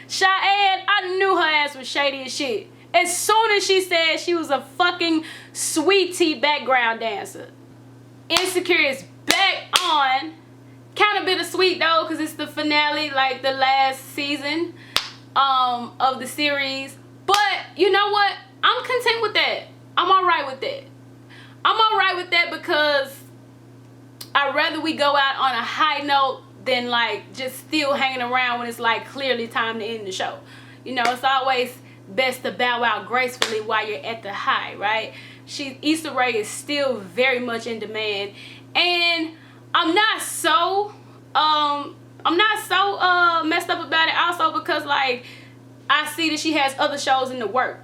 Cheyenne, I knew her ass was shady as shit. As soon as she said she was a fucking sweet tea background dancer. Insecure is back on. Kind of bittersweet though, because it's the finale, like the last season of the series. But you know what? I'm content with that. I'm alright with that. I'm alright with that because I'd rather we go out on a high note than like just still hanging around when it's like clearly time to end the show. You know, it's always best to bow out gracefully while you're at the high, right? Issa Rae is still very much in demand, and I'm not so messed up about it also because like I see that she has other shows in the work.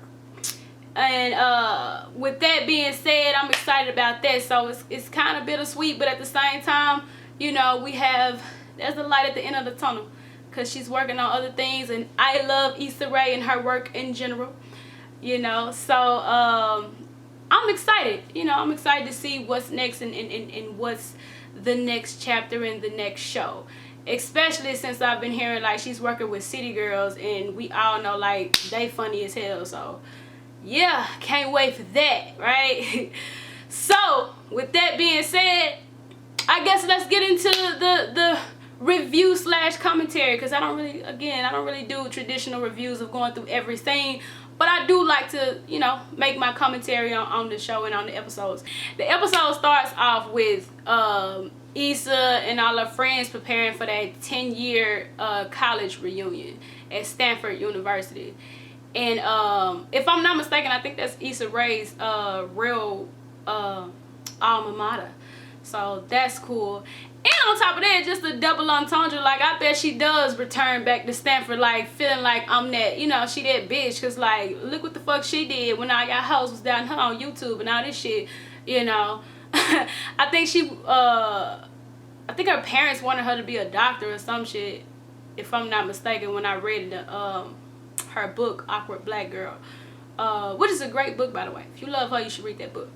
And with that being said, I'm excited about that. So it's kind of bittersweet, but at the same time, you know, there's a light at the end of the tunnel because she's working on other things, and I love Issa Rae and her work in general, you know. So I'm excited, you know. I'm excited to see what's next and what's the next chapter in the next show, especially since I've been hearing like she's working with City Girls, and we all know like they funny as hell. So yeah, can't wait for that, right? So with that being said, I guess let's get into the review / commentary, because I don't really do traditional reviews of going through every scene, but I do like to, you know, make my commentary on the show and on the episodes. The episode starts off with Issa and all her friends preparing for that 10-year college reunion at Stanford University. And if I'm not mistaken, I think that's Issa Rae's real alma mater. So that's cool. And on top of that, just a double entendre. Like, I bet she does return back to Stanford, like, feeling like I'm that, you know, she that bitch. Because, like, look what the fuck she did when all y'all hoes was down her on YouTube and all this shit, you know. I think her parents wanted her to be a doctor or some shit, if I'm not mistaken, when I read her book, Awkward Black Girl. Which is a great book, by the way. If you love her, you should read that book.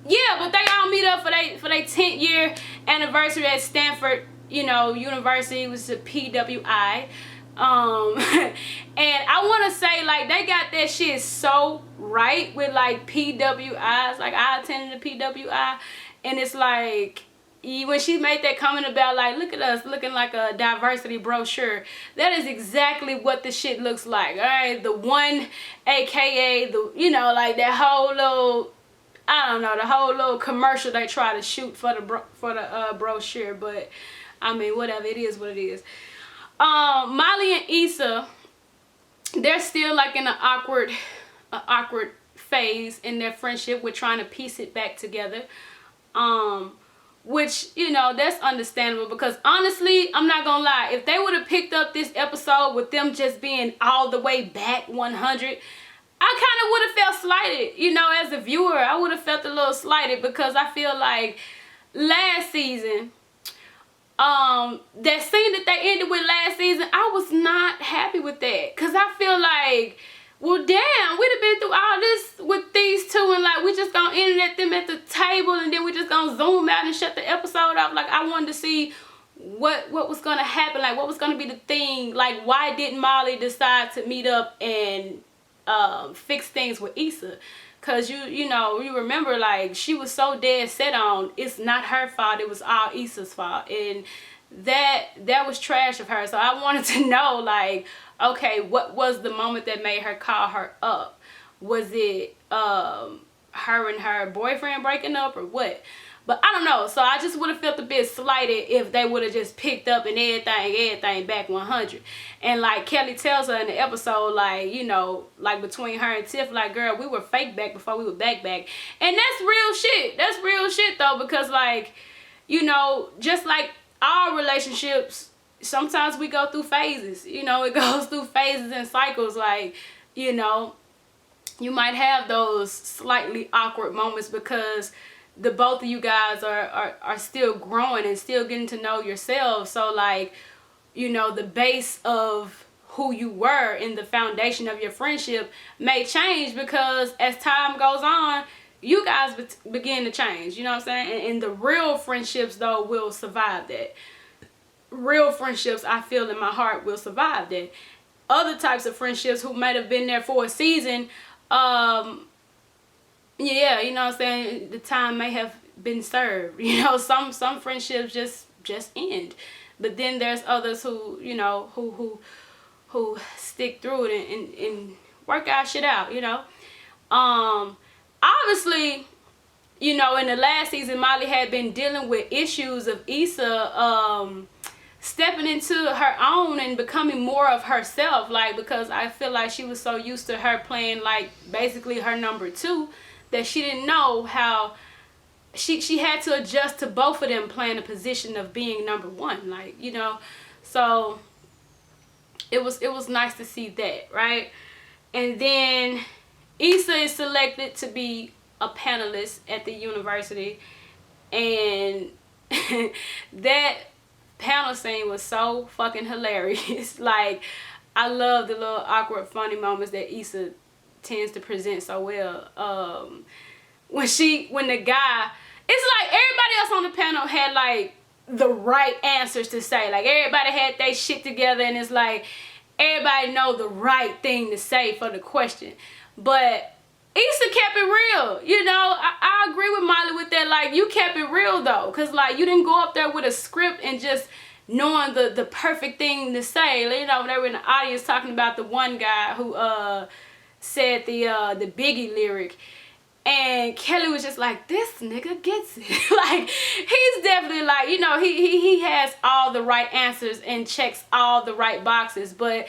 Yeah, but they all meet up for their 10th year anniversary at Stanford, you know, University. It was a PWI. And I want to say, like, they got that shit so right with, like, PWIs. Like, I attended the PWI, and it's like, when she made that comment about, like, look at us looking like a diversity brochure, that is exactly what the shit looks like. All right, the one, aka the, you know, like that whole little, I don't know, the whole little commercial they try to shoot for the brochure. But I mean, whatever, it is what it is. Molly and Issa, they're still like in an awkward phase in their friendship. We're trying to piece it back together. Which, you know, that's understandable, because honestly, I'm not gonna lie, if they would have picked up this episode with them just being all the way back 100, I kind of would have felt slighted, you know, as a viewer. I would have felt a little slighted, because I feel like last season, that scene that they ended with last season, I was not happy with that, because I feel like, well, damn, we'd have been through all this with these two, and like we just gonna end it at them at the table, and then we just gonna zoom out and shut the episode off. Like, I wanted to see what was gonna happen, like what was gonna be the thing. Like, why didn't Molly decide to meet up and fix things with Issa? Cause you know, you remember, like, she was so dead set on it's not her fault, it was all Issa's fault, and that was trash of her. So I wanted to know, like, okay, what was the moment that made her call her up? Was it her and her boyfriend breaking up, or what? But I don't know. So I just would have felt a bit slighted if they would have just picked up and everything back 100. And like Kelly tells her in the episode, like, you know, like between her and Tiff, like, girl, we were fake back before we were back. And that's real shit. That's real shit though, because like, you know, just like our relationships, sometimes we go through phases. You know, it goes through phases and cycles. Like, you know, you might have those slightly awkward moments because the both of you guys are still growing and still getting to know yourselves. So like, you know, the base of who you were and the foundation of your friendship may change, because as time goes on, you guys begin to change. You know what I'm saying? And the real friendships though will survive that. real friendships, I feel in my heart, will survive that. Other types of friendships who might have been there for a season, yeah, you know what I'm saying, the time may have been served. You know, some friendships just end. But then there's others who, you know, who stick through it and work our shit out, you know. Obviously, you know, in the last season, Molly had been dealing with issues of Issa stepping into her own and becoming more of herself, like, because I feel like she was so used to her playing like basically her number two that she didn't know how she had to adjust to both of them playing the position of being number one, like, you know. So it was nice to see that, right? And then Issa is selected to be a panelist at the university, and that panel scene was so fucking hilarious. Like, I love the little awkward funny moments that Issa tends to present so well. When the guy, it's like everybody else on the panel had like the right answers to say. Like, everybody had their shit together, and it's like everybody know the right thing to say for the question. But Issa kept it real, you know. I agree with Molly with that. Like, you kept it real though, cause like you didn't go up there with a script and just knowing the perfect thing to say. You know, they were in the audience talking about the one guy who said the Biggie lyric, and Kelly was just like, this nigga gets it. Like, he's definitely like, you know, he has all the right answers and checks all the right boxes, but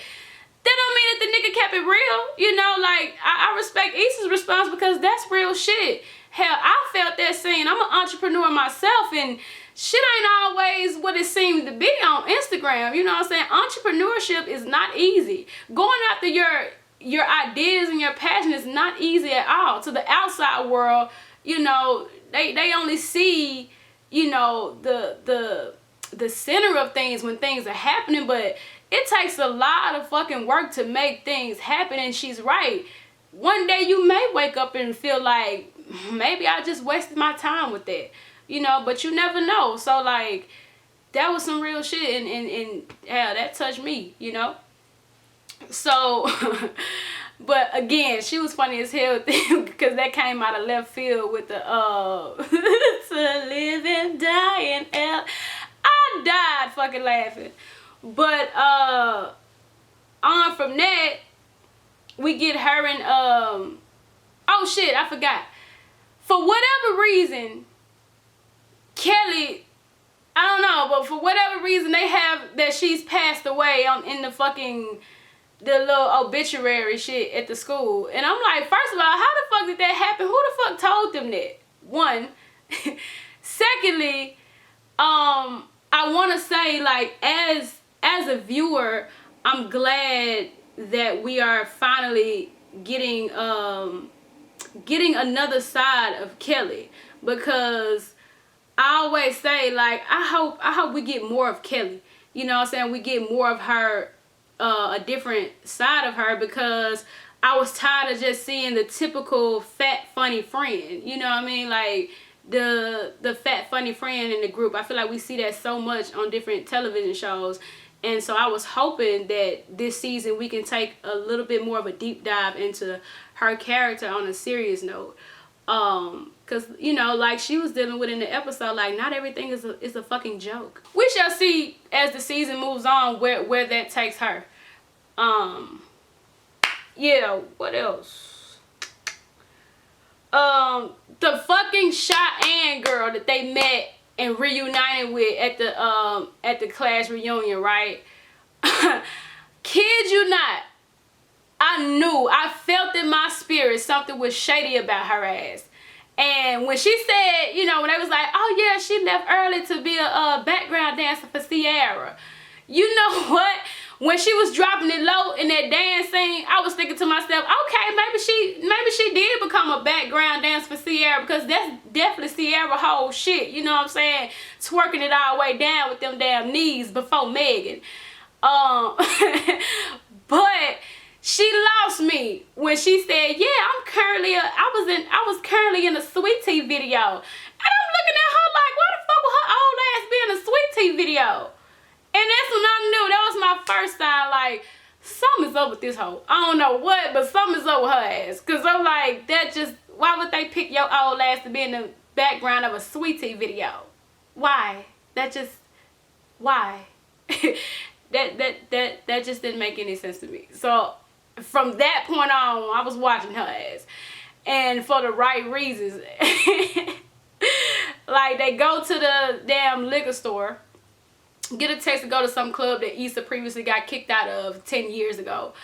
that don't mean that the nigga kept it real, you know. Like, I respect Issa's response because that's real shit. Hell, I felt that scene. I'm an entrepreneur myself, and shit ain't always what it seems to be on Instagram. You know what I'm saying? Entrepreneurship is not easy. Going after your ideas and your passion is not easy at all. To the outside world, you know, they only see, you know, the center of things when things are happening, but it takes a lot of fucking work to make things happen. And she's right. One day you may wake up and feel like, maybe I just wasted my time with that, you know, but you never know. So like, that was some real shit, and hell, that touched me, you know. So but again, she was funny as hell because that came out of left field with the to live and die in L. I died fucking laughing. But on from that, we get her and oh shit, I forgot. For whatever reason, Kelly, I don't know, but for whatever reason they have that she's passed away in the little obituary shit at the school. And I'm like, first of all, how the fuck did that happen? Who the fuck told them that? One. Secondly, I want to say, like, as a viewer, I'm glad that we are finally getting another side of Kelly, because I always say, like, I hope we get more of Kelly. You know what I'm saying? We get more of her, a different side of her, because I was tired of just seeing the typical fat funny friend. You know what I mean? Like, the fat funny friend in the group. I feel like we see that so much on different television shows. And so I was hoping that this season we can take a little bit more of a deep dive into her character on a serious note. Cause, you know, like she was dealing with in the episode, like, not everything is a fucking joke. We shall see as the season moves on where that takes her. Yeah, what else? The fucking Cheyenne girl that they met and reunited with at the class reunion, right? Kid you not, I felt in my spirit something was shady about her ass. And when she said, you know, when they was like, oh yeah, she left early to be a background dancer for Sierra. You know what? When she was dropping it low in that dance scene, I was thinking to myself, okay, maybe she did become a background dancer for Sierra, because that's definitely Sierra whole shit. You know what I'm saying? Twerking it all the way down with them damn knees before Megan. But she lost me when she said, yeah, I was currently in a Sweet Tea video. And I'm looking at her like, why the fuck would her old ass be in a Sweet Tea video? that's when I knew. That was my first sign, like, something's up with this hoe. I don't know what, but something's up with her ass. Because I'm like, that just, why would they pick your old ass to be in the background of a Sweetie video? Why? That just, why? that just didn't make any sense to me. So from that point on, I was watching her ass. And for the right reasons. Like, they go to the damn liquor store, get a text to go to some club that Issa previously got kicked out of 10 years ago.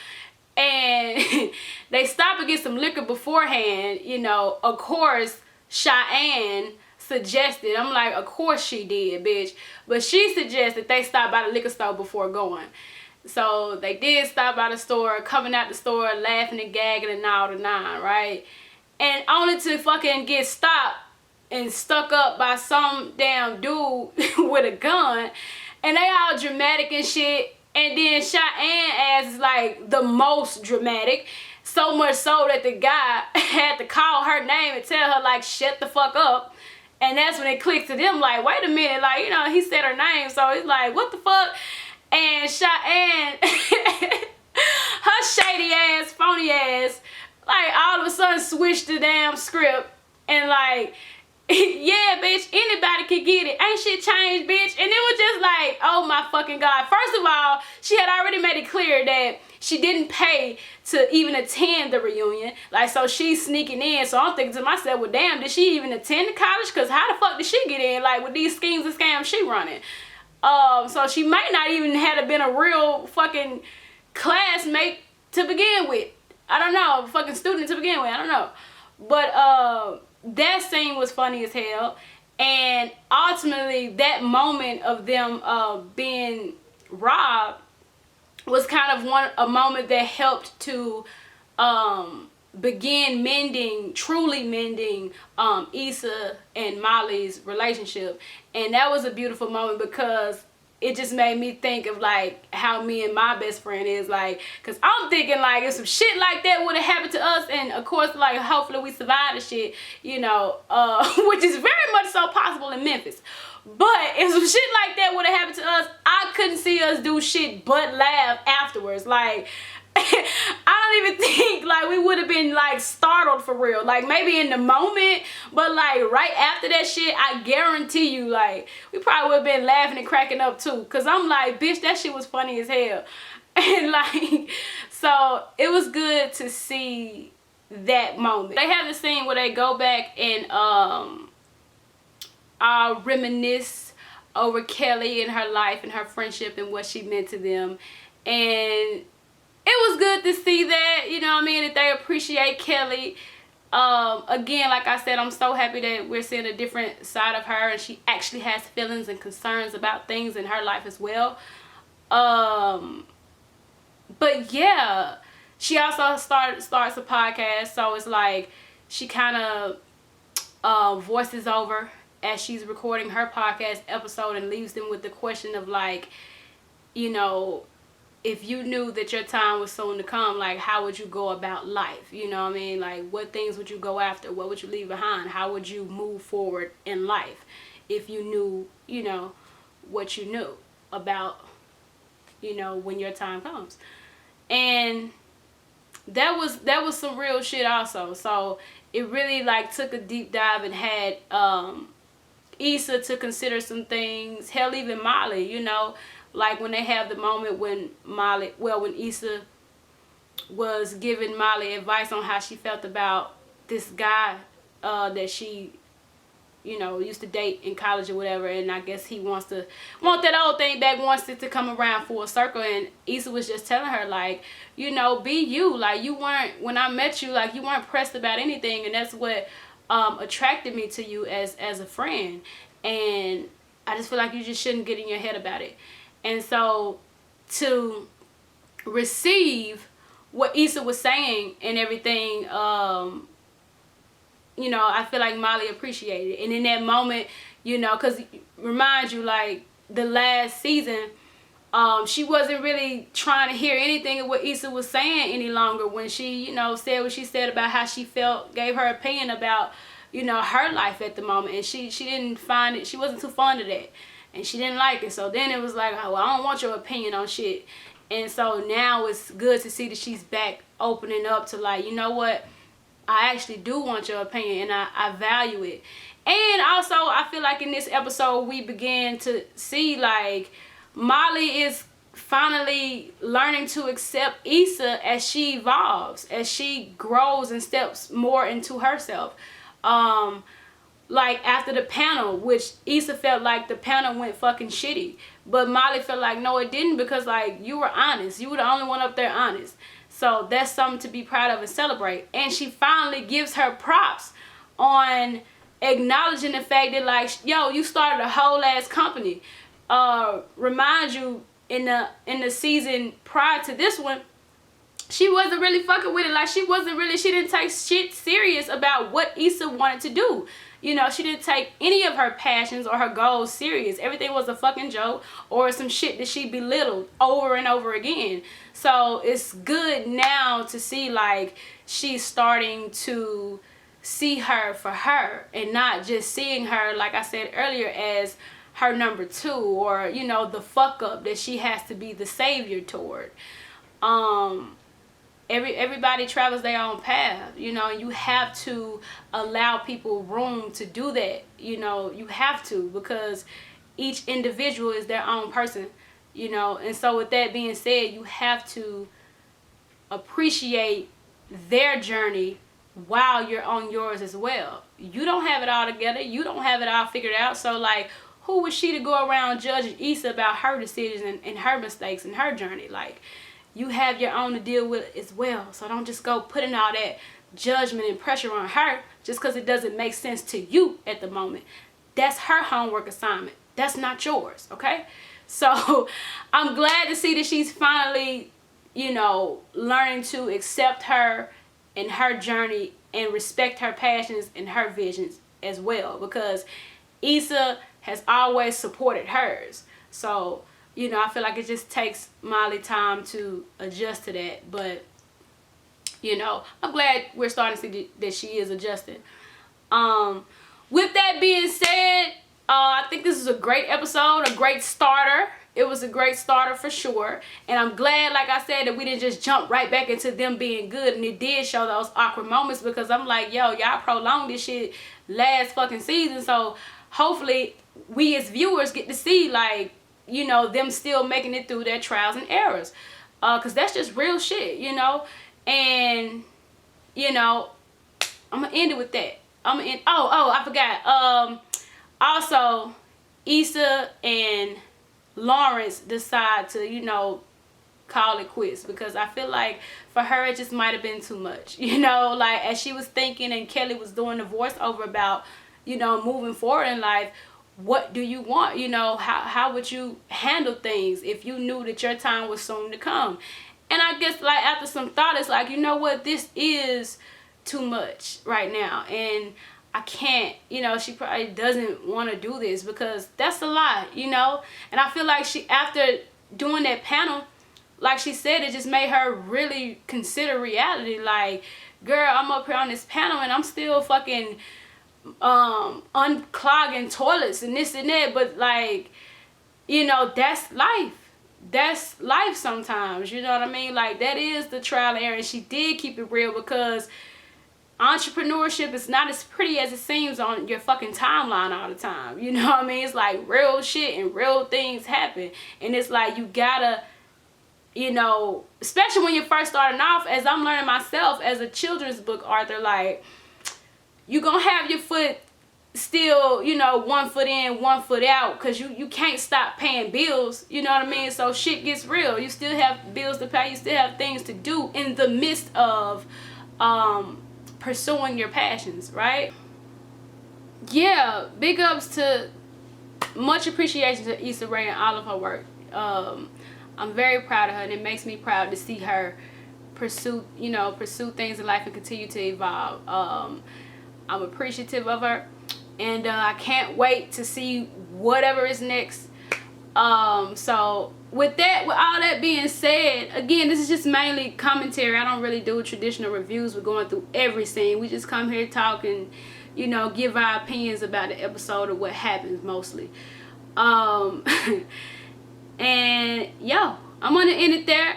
And they stop and get some liquor beforehand. You know, of course, Cheyenne suggested. I'm like, of course she did, bitch. But she suggested they stop by the liquor store before going. So they did stop by the store, coming out the store, laughing and gagging and all the nine, right? And only to fucking get stopped and stuck up by some damn dude with a gun. And they all dramatic and shit. And then Cheyenne ass is like the most dramatic. So much so that the guy had to call her name and tell her, like, shut the fuck up. And that's when it clicked to them, like, wait a minute, like, you know, he said her name. So it's like, what the fuck? And Cheyenne, her shady ass, phony ass, like, all of a sudden switched the damn script. And like, yeah, bitch, anybody can get it. Ain't shit changed, bitch. And it was just like, oh my fucking God. First of all, she had already made it clear that she didn't pay to even attend the reunion. Like, so she's sneaking in. So I'm thinking to myself, well, damn, did she even attend the college? Because how the fuck did she get in, like, with these schemes and scams she running? So she might not even have been a real fucking classmate to begin with. I don't know. Fucking student to begin with. I don't know. But, that scene was funny as hell, and ultimately that moment of them being robbed was kind of a moment that helped to begin truly mending Issa and Molly's relationship. And that was a beautiful moment because it just made me think of, like, how me and my best friend is, like, because I'm thinking, like, if some shit like that would have happened to us, and of course, like, hopefully we survive the shit, you know, which is very much so possible in Memphis. But if some shit like that would have happened to us, I couldn't see us do shit but laugh afterwards. Like, I don't even think, like, we would have been, like, startled for real. Like, maybe in the moment, but, like, right after that shit, I guarantee you, like, we probably would have been laughing and cracking up too. Because I'm like, bitch, that shit was funny as hell. And, like, so it was good to see that moment. They have the scene where they go back and reminisce over Kelly and her life and her friendship and what she meant to them. And it was good to see that, you know what I mean, that they appreciate Kelly. Again, like I said, I'm so happy that we're seeing a different side of her, and she actually has feelings and concerns about things in her life as well. But yeah, she also starts a podcast, so it's like she kind of voices over as she's recording her podcast episode and leaves them with the question of, like, you know, if you knew that your time was soon to come, like, how would you go about life? You know what I mean? Like, what things would you go after? What would you leave behind? How would you move forward in life if you knew, you know, what you knew about, you know, when your time comes? And that was some real shit also. So it really, like, took a deep dive and had Issa to consider some things. Hell, even Molly, you know. Like, when they have the moment when when Issa was giving Molly advice on how she felt about this guy that she, you know, used to date in college or whatever, and I guess he want that old thing back, wants it to come around full circle. And Issa was just telling her, like, you know, be you. Like, you weren't, when I met you, like, you weren't pressed about anything, and that's what attracted me to you as a friend. And I just feel like you just shouldn't get in your head about it. And so to receive what Issa was saying and everything, you know, I feel like Molly appreciated it. And in that moment, you know, because remind you, like, the last season, she wasn't really trying to hear anything of what Issa was saying any longer when she, you know, said what she said about how she felt, gave her opinion about, you know, her life at the moment. And she didn't find it, she wasn't too fond of that. and she didn't like it. So then it was like, oh, well, I don't want your opinion on shit. And so now it's good to see that she's back opening up to like, you know what, I actually do want your opinion, and I value it. And also, I feel like in this episode, we began to see like Molly is finally learning to accept Issa as she evolves, as she grows and steps more into herself. Like after the panel, which Issa felt like the panel went fucking shitty, but Molly felt like no, it didn't, because like you were honest. You were the only one up there honest. So that's something to be proud of and celebrate. And she finally gives her props on acknowledging the fact that like, yo, you started a whole ass company. Remind you, in the season prior to this one, she wasn't really fucking with it. Like she didn't take shit serious about what Issa wanted to do. You know, she didn't take any of her passions or her goals serious. Everything was a fucking joke or some shit that she belittled over and over again. So it's good now to see like she's starting to see her for her, and not just seeing her, like I said earlier, as her number two, or you know, the fuck up that she has to be the savior toward. Everybody travels their own path, you know, and you have to allow people room to do that. You know, you have to, because each individual is their own person, you know. And so with that being said, you have to appreciate their journey while you're on yours as well. You don't have it all together. You don't have it all figured out. So like, who was she to go around judging Issa about her decisions and her mistakes and her journey? Like, you have your own to deal with as well. So don't just go putting all that judgment and pressure on her just because it doesn't make sense to you at the moment. That's her homework assignment. That's not yours, okay? So I'm glad to see that she's finally, you know, learning to accept her and her journey and respect her passions and her visions as well, because Issa has always supported hers. So, you know, I feel like it just takes Molly time to adjust to that. But, you know, I'm glad we're starting to see that she is adjusting. With that being said, I think this is a great episode, a great starter. It was a great starter for sure. And I'm glad, like I said, that we didn't just jump right back into them being good. And it did show those awkward moments, because I'm like, yo, y'all prolonged this shit last fucking season. So hopefully we as viewers get to see, like, you know, them still making it through their trials and errors. Because that's just real shit, you know. And, you know, I'm going to end it with that. I forgot. Also, Issa and Lawrence decide to, you know, call it quits, because I feel like for her it just might have been too much, you know, like as she was thinking and Kelly was doing the voiceover about, you know, moving forward in life, what do you want, you know, how would you handle things if you knew that your time was soon to come? And I guess like after some thought, it's like, you know what, this is too much right now, and I can't, you know, she probably doesn't want to do this because that's a lot, you know. And I feel like she, after doing that panel, like she said, it just made her really consider reality. Like, girl, I'm up here on this panel and I'm still fucking unclogging toilets and this and that, but like, you know, that's life. That's life sometimes, you know what I mean? Like, that is the trial and error. And she did keep it real, because entrepreneurship is not as pretty as it seems on your fucking timeline all the time. You know what I mean? It's like real shit and real things happen. And it's like you gotta, you know, especially when you're first starting off, as I'm learning myself as a children's book author, like, you gonna have your foot still, you know, 1 foot in, 1 foot out, because you can't stop paying bills, you know what I mean? So shit gets real. You still have bills to pay. You still have things to do in the midst of pursuing your passions, right? Yeah, big ups to, much appreciation to Issa Rae and all of her work. I'm very proud of her, and it makes me proud to see her pursue things in life and continue to evolve. I'm appreciative of her, and I can't wait to see whatever is next. So with all that being said, again, this is just mainly commentary. I don't really do traditional reviews. We're going through every scene. We just come here talking, you know, give our opinions about the episode or what happens mostly. And yo, I'm gonna end it there.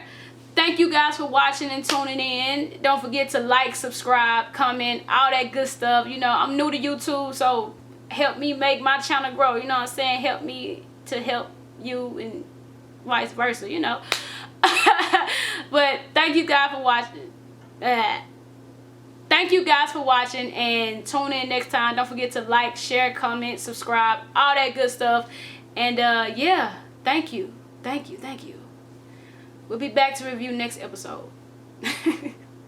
Thank you guys for watching and tuning in. Don't forget to like, subscribe, comment, all that good stuff. You know, I'm new to YouTube, so help me make my channel grow. You know what I'm saying? Help me to help you and vice versa, you know. But thank you guys for watching. Thank you guys for watching, and tune in next time. Don't forget to like, share, comment, subscribe, all that good stuff. And yeah, thank you. We'll be back to review next episode.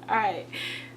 All right.